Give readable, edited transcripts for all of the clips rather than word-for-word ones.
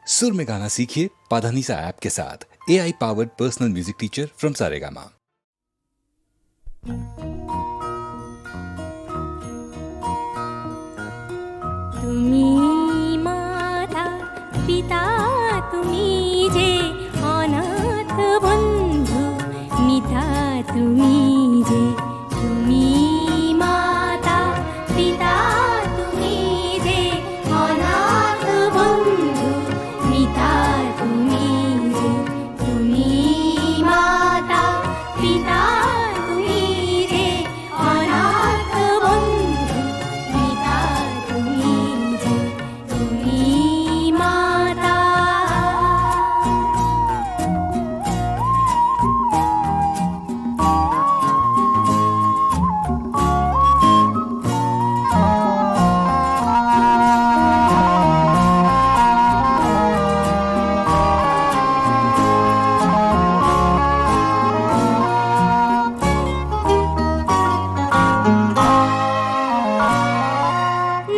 सुर में गाना सीखिए पाधानीसा ऐप के साथ। AI powered personal music teacher from Saregama. তুমি মাতা পিতা তুমি যে অনাথ বন্ধু মিতা তুমি যে তুমি মাতা পিতা তুমি যে অনাথ বন্ধু মিতা তুমি যে তুমি মাতা পিতা তুমি যে অনাথ বন্ধু মিতা তুমি যে তুমি মাতা।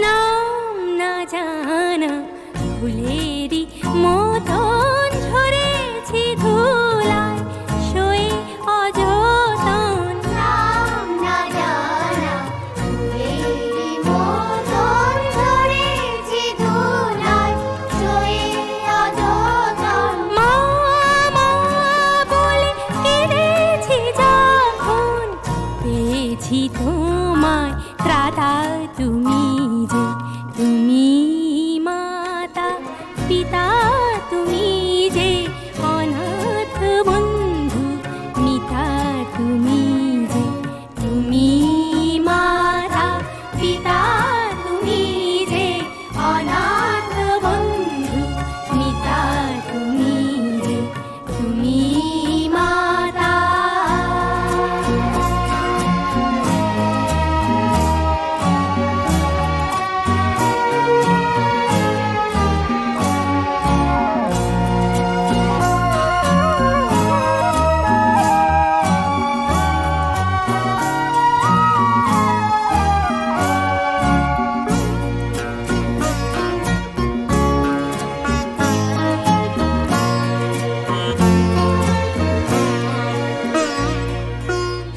নাম না জানা ফুলেরই মতন ঝরেছি ধুলায় শোয়ে অযতন। নাম না জানা ফুলেরই মতন ঝরেছি ধুলায় শোয়ে অযতন। মা মা বলে কেঁদেছি যখন পেয়েছি তোমায় ত্রাতা তুমি যে তুমি মাতা পিতা তুমি যে অনাথ বন্ধু মিতা তুমি যে তুমি মাতা পিতা তুমি যে অনাথ বন্ধু মিতা তুমি যে তুমি মাতা।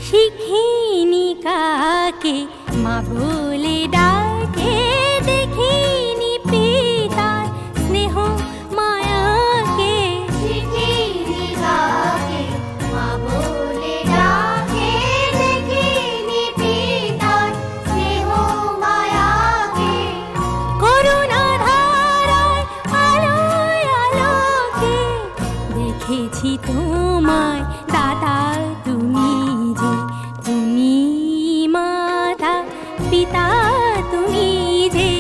শিখিনি কাকে মা বলে ডাকে দেখিনি পিতার স্নেহ মায়াকে। শিখিনি কাকে মা বলে ডাকে দেখিনি পিতার স্নেহ মায়াকে। করুণা ধারায় আলোয় আলোকে দেখেছি তোমায় দাদা তুমি যে তুমি মাতা পিতা তুমি যে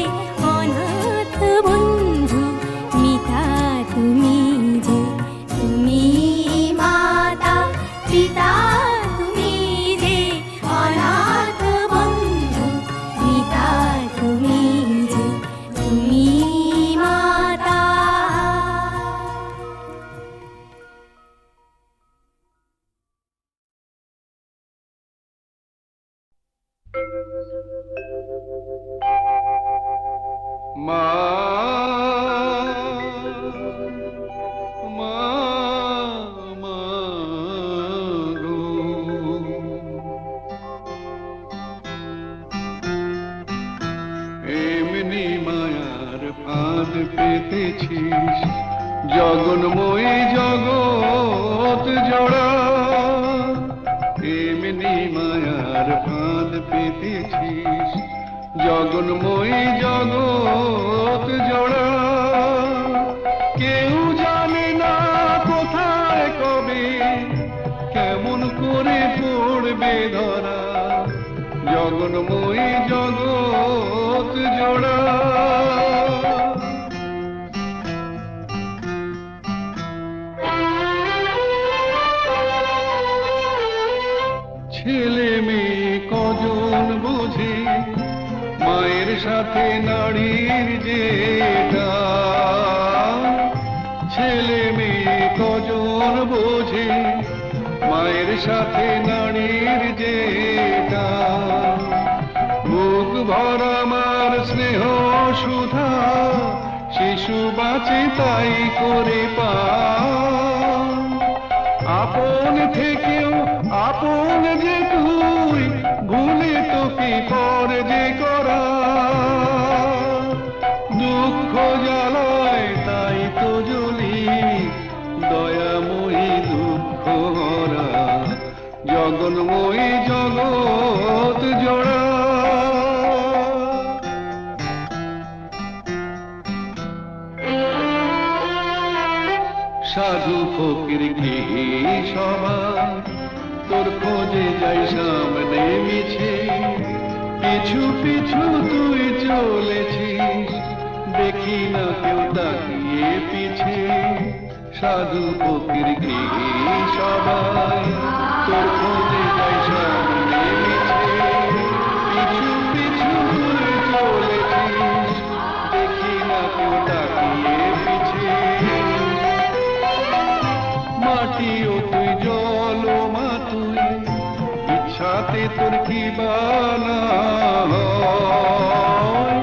অনাথ বন্ধু মিতা তুমি যে তুমি মাতা পিতা তুমি যে অনাথ বন্ধু মিতা তুমি যে তুমি মাতা। মা মা মা গো এমনি মায়ার ফাঁদ পেতেছিস জগন্ময়ী জগৎ জোড়া। এমনি মায়ার ফাঁদ পেতেছিস জগন্ময়ী জগৎ জোড়া। কেউ জানে না কোথায় কবে কেমন করে পড়বে ধরা জগন্ময়ী জগৎ জোড়া। ছেলে মেয়ে কজন বোঝে মায়ের সাথে নারীর যেটা। ছেলে মেয়ে কজন বোঝে মায়ের সাথে নারীর যেটা। বুক ভরা মার স্নেহ সুধা সুবাচে তাই করে পাই। আপন থেকেও আপন যে তুই, ভুলে তোকে পর যে করা। দুঃখ জ্বালায় তাই তো জ্বলি, দয়াময়ী দুঃখ হরা, জগন্ময়ী জগৎ জোড়া। সাধু ফকির গৃহী সবাই তোর খোঁজে যাই সামনে মিছে, পিছু পিছু তুই চলেছিস, দেখি না কেউ তাকিয়ে পিছে। সাধু ফকির গৃহী সবাই তোর খোঁজে যাই সামনে মিছে, পিছু পিছু তুই চলেছিস, দেখি না কেউ তাকিয়ে পিছে। মাটিও তুই জল মা তুই, ইচ্ছাতে তোর কি বানা হয়।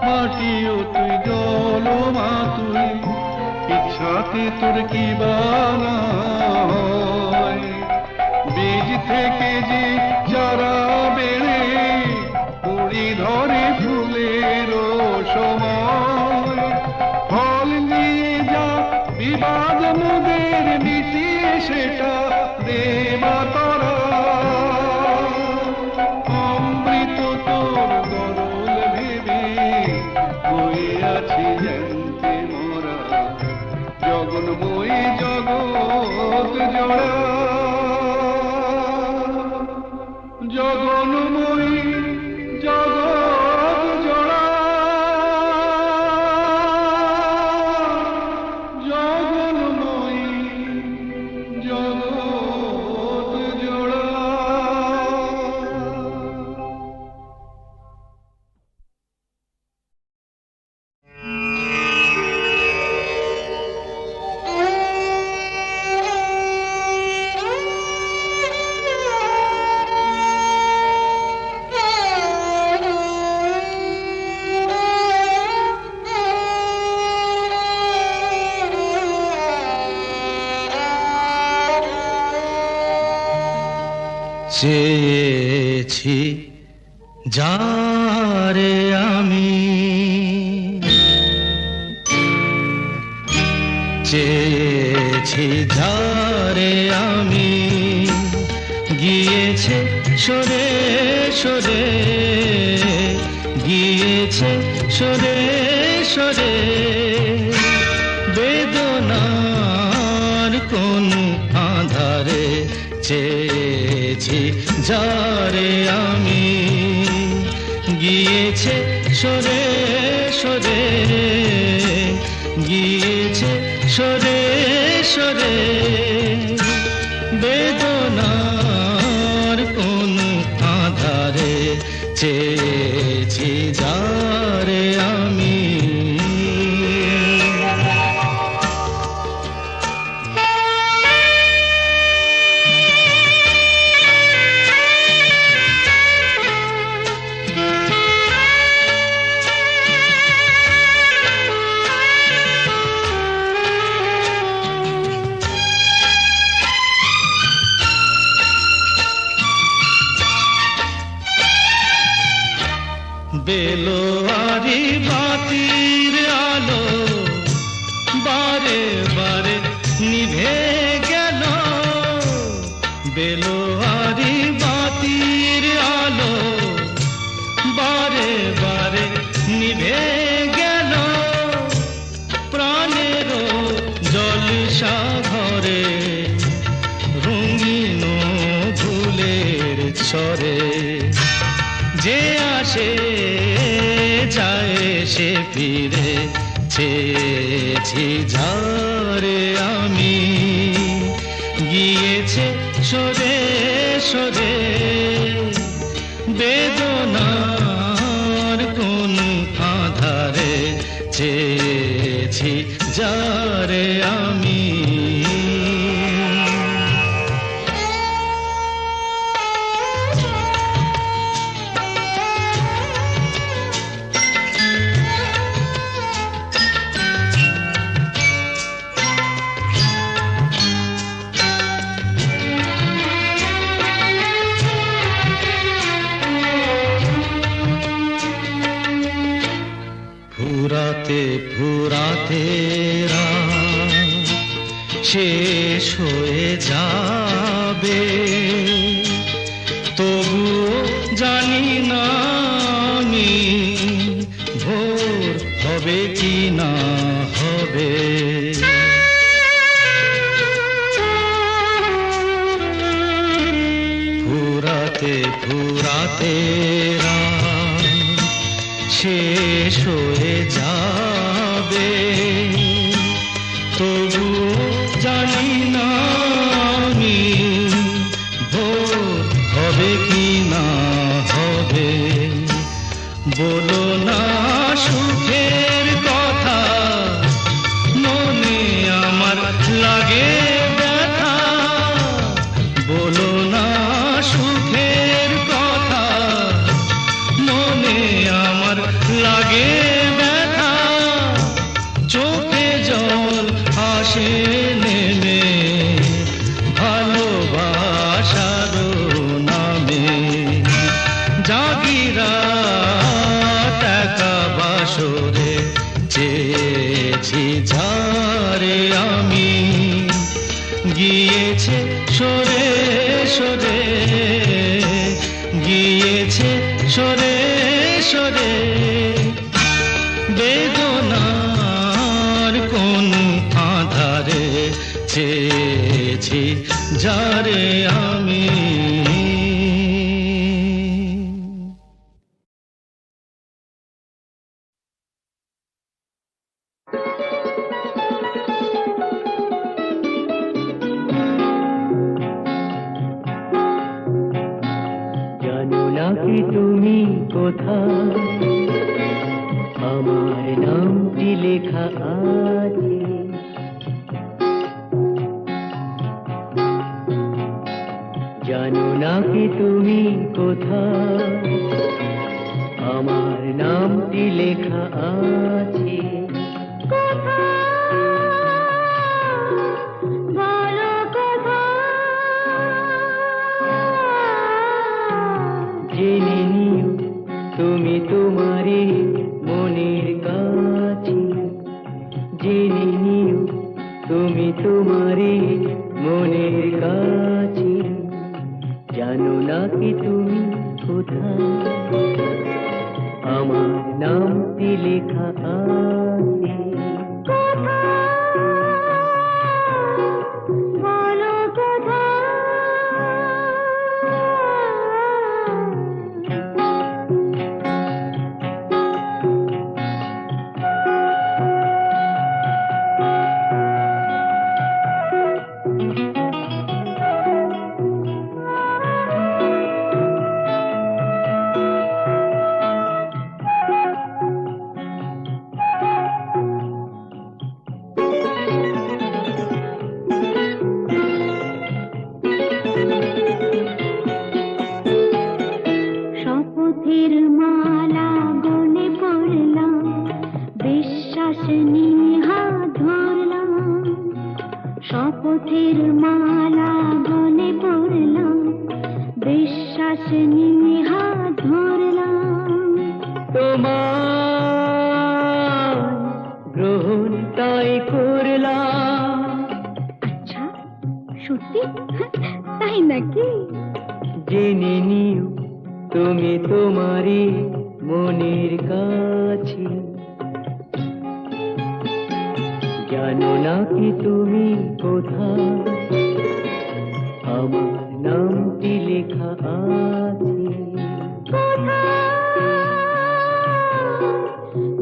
মাটিও তুই জল মা তুই, ইচ্ছাতে তোর কি বানা হয়। বীজ থেকে যে চারা বেড়ে কুড়ি ধরে ফুলের সময়, ফল নিয়ে যা বিবাদ মোদের মিটিয়ে সেটা দেবা তারা। অমৃত তোর গরল ভেবে বয়ে আছি জানতে মোরা, জগন্ময়ী জগৎ জোড়া। জগন্ময়ী জগৎ জোড়া, জগন্ময়ী জগৎ জোড়া। চেয়েছি যারে আমি, চেয়েছি যারে আমি, গিয়েছে সরে সরে, গিয়েছে সরে সরে। বেদনার কোন আধারে চেয়েছি যারে আমি, গিয়েছে সরে সরে, গিয়েছে সরে সরে। বেদনার কোন আধারে চেয়েছি যারে আমি। বেলোয়ারি বাতির আলো বারে বারে নিভে গেল, বেলোয়ারি বাতির আলো বারে বারে নিভে গেল। প্রাণের জলসা ঘরে রঙিন ফুলের ছড়ে, যে আসে যায় সে ফিরে। চেয়েছি যারে আমি, গিয়েছে সরে সরে। বেদনার কোন আধারে চেয়েছি যারে আমি। রাত শেষ হয়ে যাবে, তবুও জানি না আমি ভোর হবে কি না হবে। ফুরাতে ফুরাতে রাত শেষ হয়ে যাবে, তবুও জানি না আমি ভোর হবে কি না হবে। বলো না সুখের কথা, মনে আমার লাগে ব্যথা। বলো না সুখের কথা, মনে আমার লাগে ব্যথা। চোখে জল আসে নেমে ভালোবাসার নামে। জাগিরা টাকা বাসরে চেয়েছি যারে আমি, গিয়েছে সরে সরে, গিয়েছে সরে সরে। বেদনার কোন আধারে চেয়েছি যারে আমি। জানো নাকি তুমি কোথায়, আমার নামটি লেখা আছে। জানো নাকি তুমি কোথায়, আমার নামটি লেখা আছে। বলো কোথায়? জেনে নিও তুমি তোমারই মনের কাছে। জেনে নিও তুমি তোমারই মনের কাছে। জানো নাকি তুমি কোথায়, আমার নামটি লেখা আছে। বলো কোথায়? শপথের মালা গলে পড়লাম, বিশ্বাস নিয়ে হাত ধরলাম। শপথের মালা গলে পড়লাম, বিশ্বাস নিয়ে হাত ধরলাম। তোমার গ্রহণ তাই করলাম। আচ্ছা, সত্যি? তাই নাকি? জেনে নিও তুমি তোমারই মনের কাছে। জানো নাকি তুমি কোথায়, আমার নামটি লেখা আছে।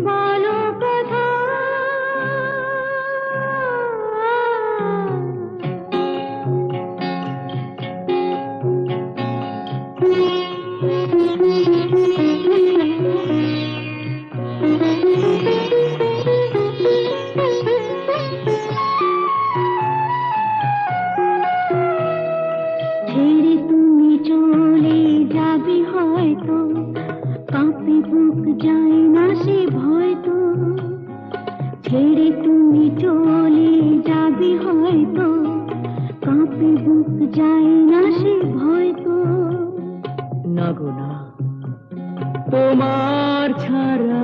বলো কোথায়? ছেড়ে তুমি চলে যাবে হয়তো, কাঁপে বুক যায় না সে ভয় তো। ছেড়ে তুমি চলে যাবে হয়তো, কাঁপে বুক যায় না সে ভয় তো। না গো না, তোমার ছাড়া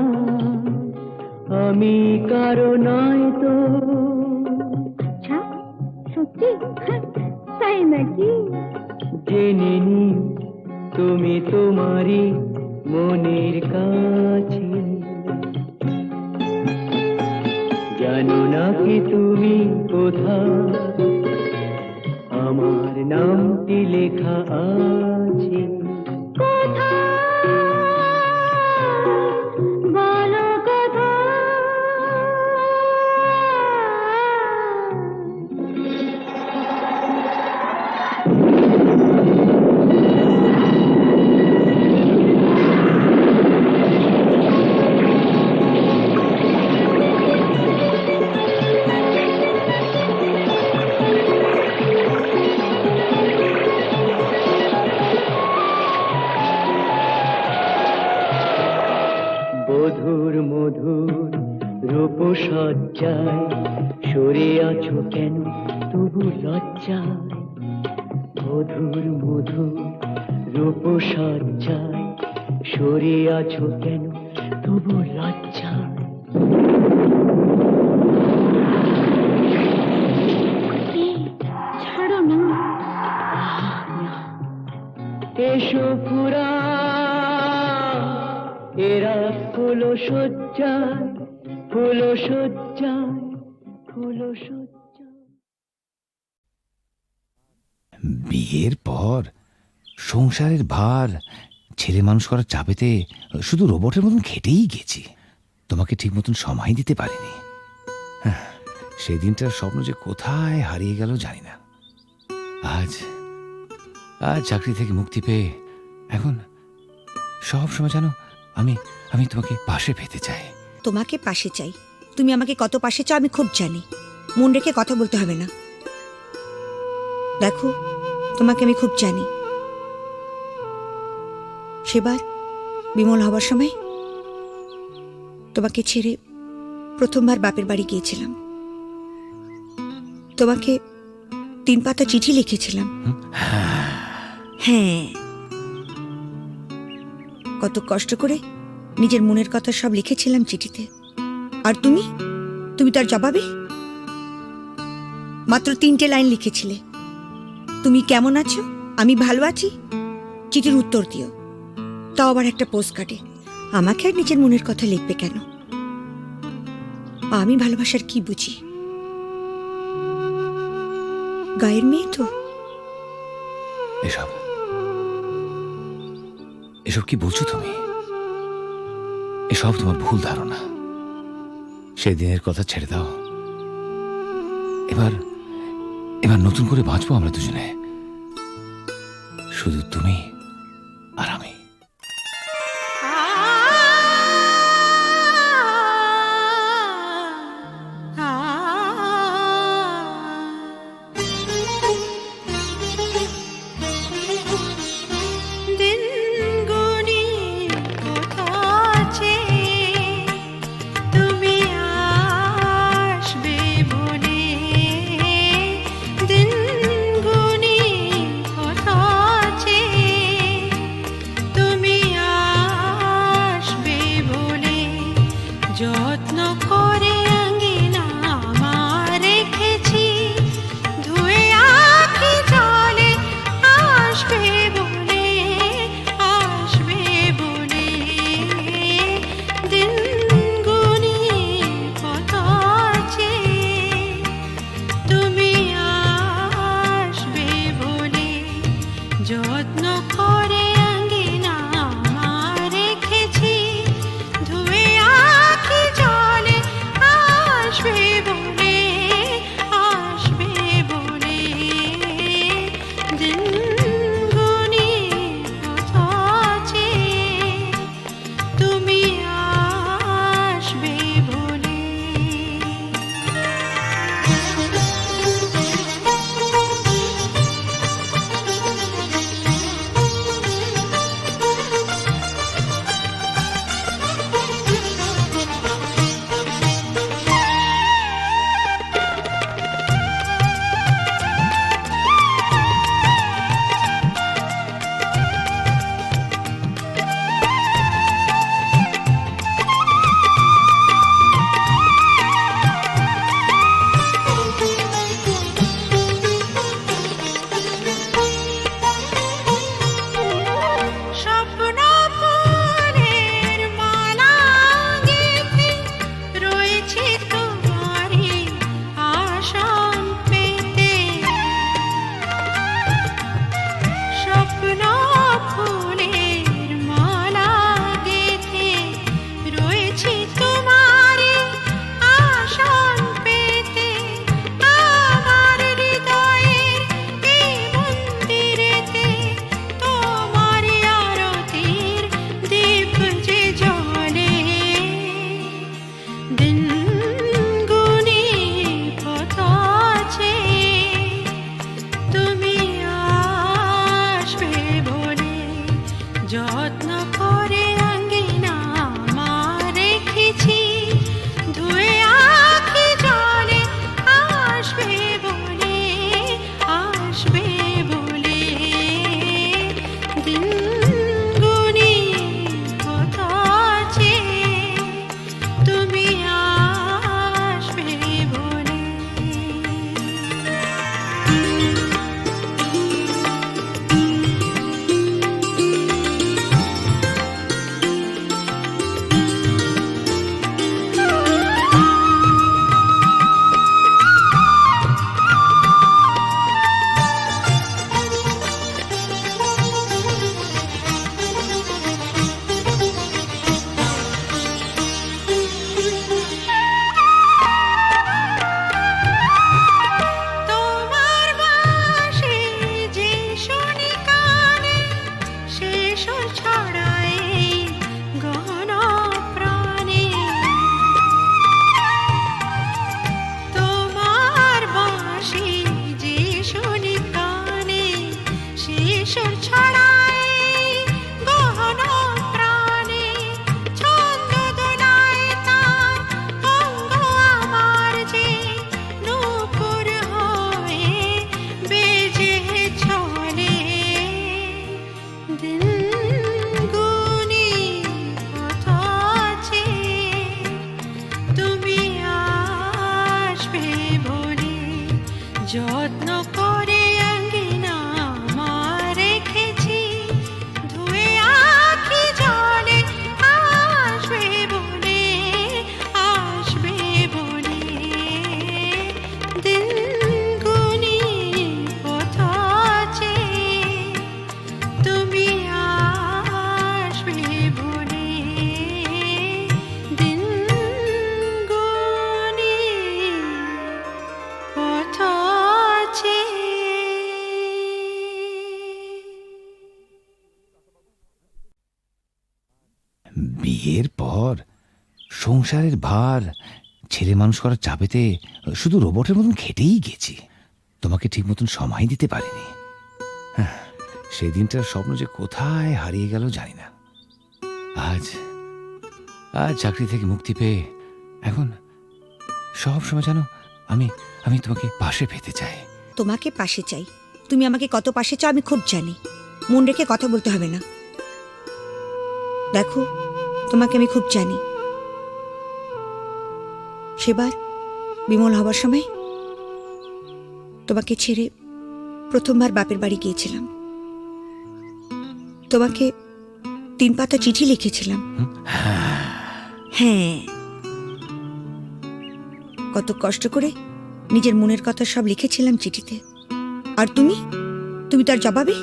আমি কারো নয় মতো। আচ্ছা সত্যি? তাই নাকি? জেনে নিও তুমি তোমারই মনের কাছে। জানো না কি তুমি কোথায় আমার নামটি লেখা আছে। বলো কোথায়? বধুর মধুর রূপসজ্জায় সরে আছো কেন তবু লজ্জায়। বধুর মধুর রূপসজ্জায় সরে আছো কেন তবু লজ্জায়। ছাড়ো না। এসো পুরা এরা ফুলো সজ্জায়, ফুলো সজ্জায়, ফুলো সজ্জায়। বিয়ের পর সংসারের ভার ছেলে মানুষ করার চাপেতে শুধু রোবটের মতন খেটেই গেছি। তোমাকে ঠিক মতন সময় দিতে পারিনি। সেই দিনটার স্বপ্ন যে কোথায় হারিয়ে গেল জানি না। আজ আজ চাকরি থেকে মুক্তি পেয়ে এখন সব সময় জানো আমি আমি তোমাকে পাশে পেতে চাই। তোমাকে পাশে চাই। তুমি আমাকে কত পাশে চাও আমি খুব জানি। মন রেখে কথা বলতে হবে না। দেখো তোমাকে আমি খুব জানি। সেবার বিমল হবার সময় তোমাকে ছেড়ে প্রথমবার বাপের বাড়ি গিয়েছিলাম। তোমাকে 3 পাতা চিঠি লিখেছিলাম। হ্যাঁ, কত কষ্ট করে নিজের মনের কথা সব লিখেছিলাম চিঠিতে। আর তুমি তুমি তার জবাবে মাত্র 3টে লাইন লিখেছিলে। তুমি কেমন আছো, আমি ভালো আছি, চিঠির উত্তর দিও। তাও আবার একটা পোস্ট কার্ডে। আমাকে আর নিজের মনের কথা লিখবে কেন? আমি ভালোবাসার কি বুঝি? গায়ের মেয়ে তো। এসব এসব কি বলছো তুমি? এসব তোমার ভুল ধারণা। সেদিনের কথা ছেড়ে দাও। এবার এবার নতুন করে বাঁচবো আমরা দুজনে, শুধু তুমি আর আমি। যত্ন করে আঙ্গিনা আমার রেখেছি, ধুয়ে আখি জলে আসবে বলে, আসবে বলে। দিন গুনি পথ চেয়ে তুমি আসবে বলে, দিন গুনি পথ চেয়ে। বিয়ের পর সংসারের ভার ছেলে মানুষ করার চাপেতে শুধু রোবটের মতন খেটেই গেছি। তোমাকে ঠিক মতন সময় দিতে পারিনি। হ্যাঁ, সেই দিনটার স্বপ্ন যে কোথায় হারিয়ে গেল জানি না। আজ আজ চাকরি থেকে মুক্তি পেয়ে এখন সব সময় জানো আমি আমি তোমাকে পাশে পেতে চাই। তোমাকে পাশে চাই, তুমি আমাকে কত পাশে চাও আমি খুব জানি। মন রেখে কথা বলতে হবে না। দেখো, তোমাকে আমি খুব জানি। সেবার বিমল হবার সময় তোমাকে ছেড়ে প্রথমবার বাপের বাড়ি গিয়েছিলাম। তোমাকে 3 পাতা চিঠি লিখেছিলাম। হ্যাঁ, কত কষ্ট করে নিজের মনের কথা সব লিখেছিলাম চিঠিতে। আর তুমি তুমি তার জবাবে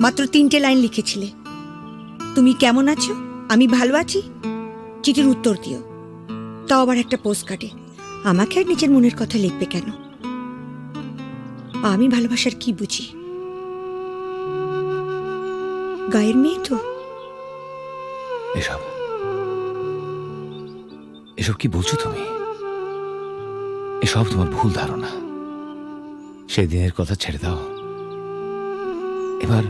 মাত্র 3টে লাইন লিখেছিলে, তুমি কেমন আছো, আমি ভালো আছি, চিঠির উত্তর দিও। তাও আবার একটা পোস্ট কার্ডে। আমাকে আর নিজের মনের কথা লিখবে কেন? আমি ভালোবাসার কি বুঝি? গায়ের মেয়ে তো। এসব এসব কি বলছো তুমি? এসব তোমার ভুল ধারণা। সেদিনের কথা ছেড়ে দাও। এবার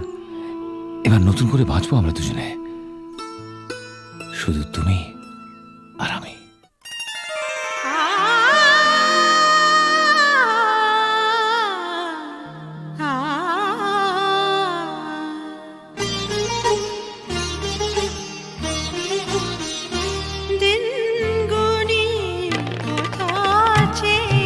এবার নতুন করে বাঁচবো আমরা দুজনে, শুধু তুমি আর আমি। দিন গুনি পথ চেয়ে